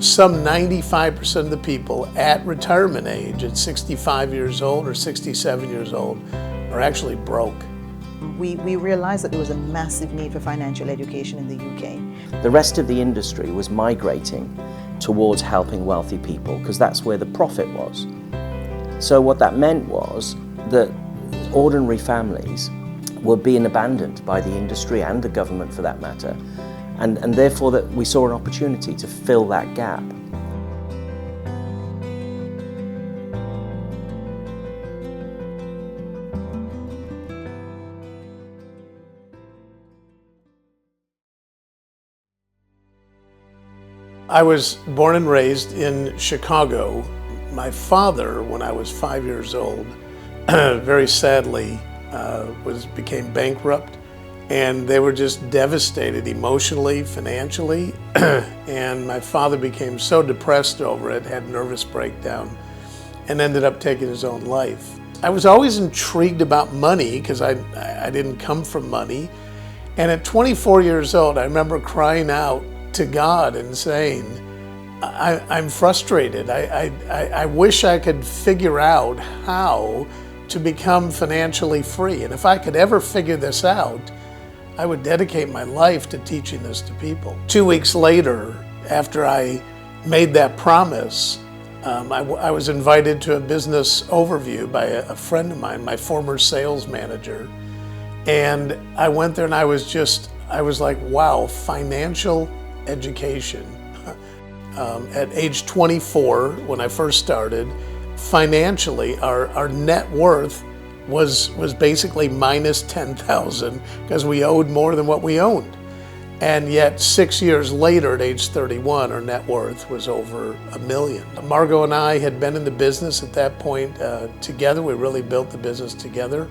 some 95% of the people at retirement age, at 65 years old or 67 years old, are actually broke. We realized that there was a massive need for financial education in the UK. The rest of the industry was migrating towards helping wealthy people because that's where the profit was. So what that meant was that ordinary families were being abandoned by the industry and the government for that matter, and therefore that we saw an opportunity to fill that gap. I was born and raised in Chicago. My father, when I was 5 years old, very sadly became bankrupt, and they were just devastated emotionally, financially, and my father became so depressed over it, had a nervous breakdown, and ended up taking his own life. I was always intrigued about money because I didn't come from money, and at 24 years old I remember crying out to God and saying, I'm frustrated. I wish I could figure out how to become financially free. And if I could ever figure this out, I would dedicate my life to teaching this to people. 2 weeks later, after I made that promise, I was invited to a business overview by a friend of mine, my former sales manager. And I went there and I was like, wow, financial education. At age 24, when I first started, financially, our net worth was basically minus 10,000 because we owed more than what we owned. And yet 6 years later, at age 31, our net worth was over $1 million. Margot and I had been in the business at that point together. We really built the business together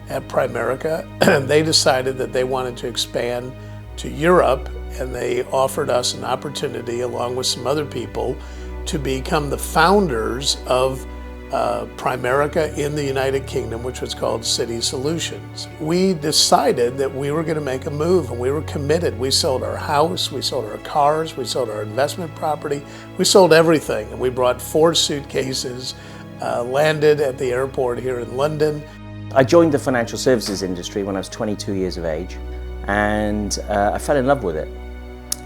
at Primerica. And they decided that they wanted to expand to Europe, and they offered us an opportunity, along with some other people, to become the founders of Primerica in the United Kingdom, which was called City Solutions. We decided that we were going to make a move, and we were committed. We sold our house, we sold our cars, we sold our investment property, we sold everything. And we brought 4 suitcases, landed at the airport here in London. I joined the financial services industry when I was 22 years of age, and I fell in love with it.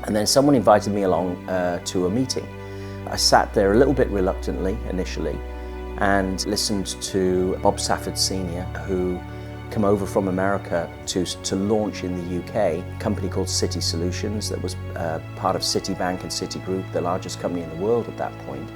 And then someone invited me along to a meeting. I sat there a little bit reluctantly initially and listened to Bob Safford Sr., who came over from America to launch in the UK a company called City Solutions that was part of Citibank and Citigroup, the largest company in the world at that point.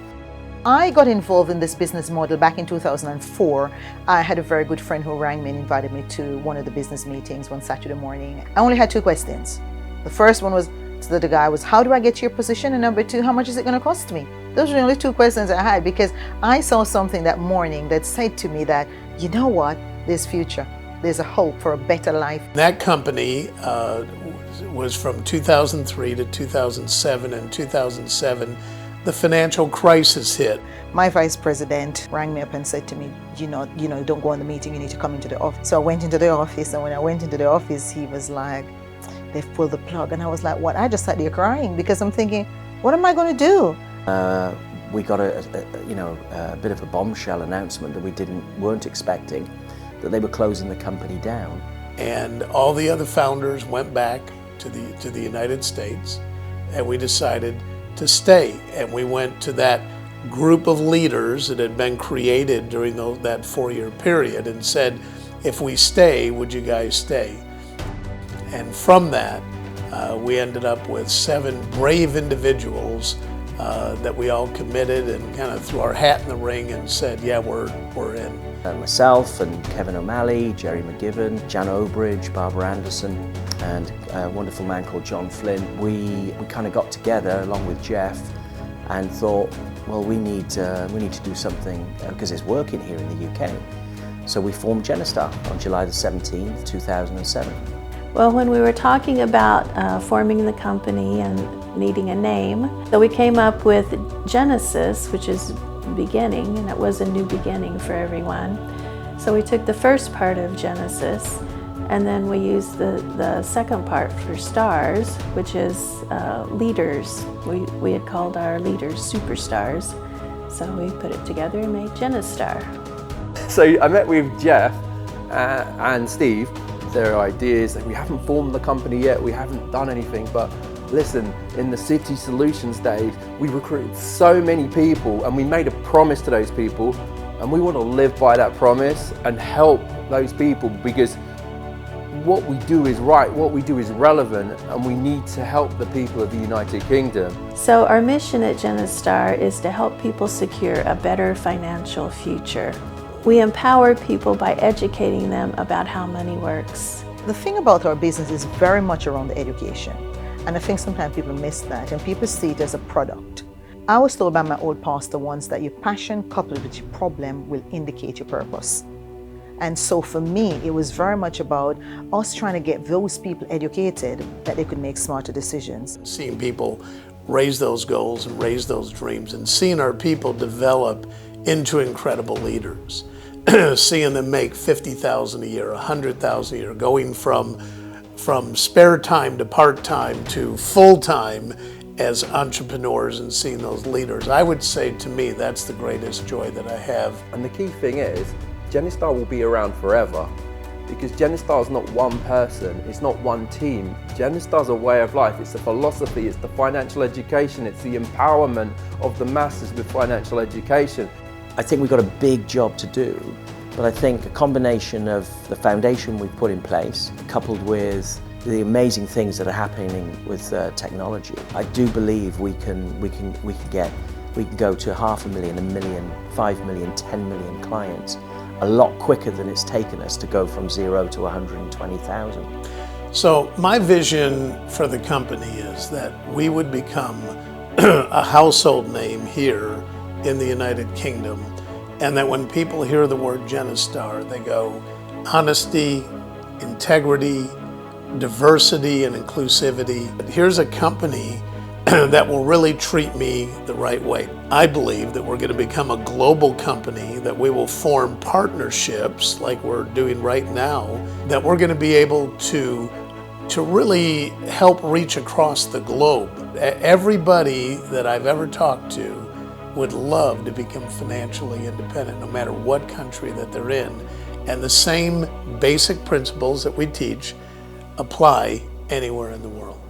I got involved in this business model back in 2004. I had a very good friend who rang me and invited me to one of the business meetings one Saturday morning. I only had 2 questions. The first one was, to the guy was, how do I get to your position? And number 2, how much is it going to cost me? Those were the only 2 questions I had, because I saw something that morning that said to me that, you know what, there's future. There's a hope for a better life. That company was from 2003 to 2007. In 2007, the financial crisis hit. My vice president rang me up and said to me, you know, don't go on the meeting, you need to come into the office. So I went into the office, and when I went into the office, he was like, they've pulled the plug. And I was like, what? I just sat there crying, because I'm thinking, what am I going to do? We got a bit of a bombshell announcement that we weren't expecting, that they were closing the company down. And all the other founders went back to the United States, and we decided to stay. And we went to that group of leaders that had been created during that 4-year period and said, if we stay, would you guys stay? And from that, we ended up with 7 brave individuals that we all committed and kind of threw our hat in the ring and said, yeah, we're in. Myself and Kevin O'Malley, Jerry McGibbon, Jan Obridge, Barbara Anderson, and a wonderful man called John Flynn. We kind of got together along with Jeff and thought, well, we need to do something because it's working here in the UK. So we formed Genistar on July the 17th, 2007. Well, when we were talking about forming the company and needing a name, so we came up with Genesis, which is beginning, and it was a new beginning for everyone. So we took the first part of Genesis And then we use the second part for stars, which is leaders. We had called our leaders superstars. So we put it together and made Genistar. So I met with Jeff and Steve. Their ideas, we haven't formed the company yet, we haven't done anything, but listen, in the City Solutions days, we recruited so many people and we made a promise to those people, and we want to live by that promise and help those people, because what we do is right, what we do is relevant, and we need to help the people of the United Kingdom. So our mission at Genistar is to help people secure a better financial future. We empower people by educating them about how money works. The thing about our business is very much around the education. And I think sometimes people miss that and people see it as a product. I was told by my old pastor once that your passion coupled with your problem will indicate your purpose. And so for me, it was very much about us trying to get those people educated that they could make smarter decisions. Seeing people raise those goals and raise those dreams, and seeing our people develop into incredible leaders. Seeing them make $50,000 a year, $100,000 a year, going from spare time to part-time to full-time as entrepreneurs, and seeing those leaders. I would say, to me, that's the greatest joy that I have. And the key thing is, Genistar will be around forever, because Genistar is not one person, it's not one team. Genistar is a way of life, it's a philosophy, it's the financial education, it's the empowerment of the masses with financial education. I think we've got a big job to do, but I think a combination of the foundation we've put in place, coupled with the amazing things that are happening with technology, I do believe we can go to 500,000, 1 million, 5 million, 10 million clients a lot quicker than it's taken us to go from 0 to 120,000. So my vision for the company is that we would become a household name here in the United Kingdom, and that when people hear the word Genistar, they go, honesty, integrity, diversity, and inclusivity. Here's a company that will really treat me the right way. I believe that we're going to become a global company, that we will form partnerships like we're doing right now, that we're going to be able to really help reach across the globe. Everybody that I've ever talked to would love to become financially independent, no matter what country that they're in. And the same basic principles that we teach apply anywhere in the world.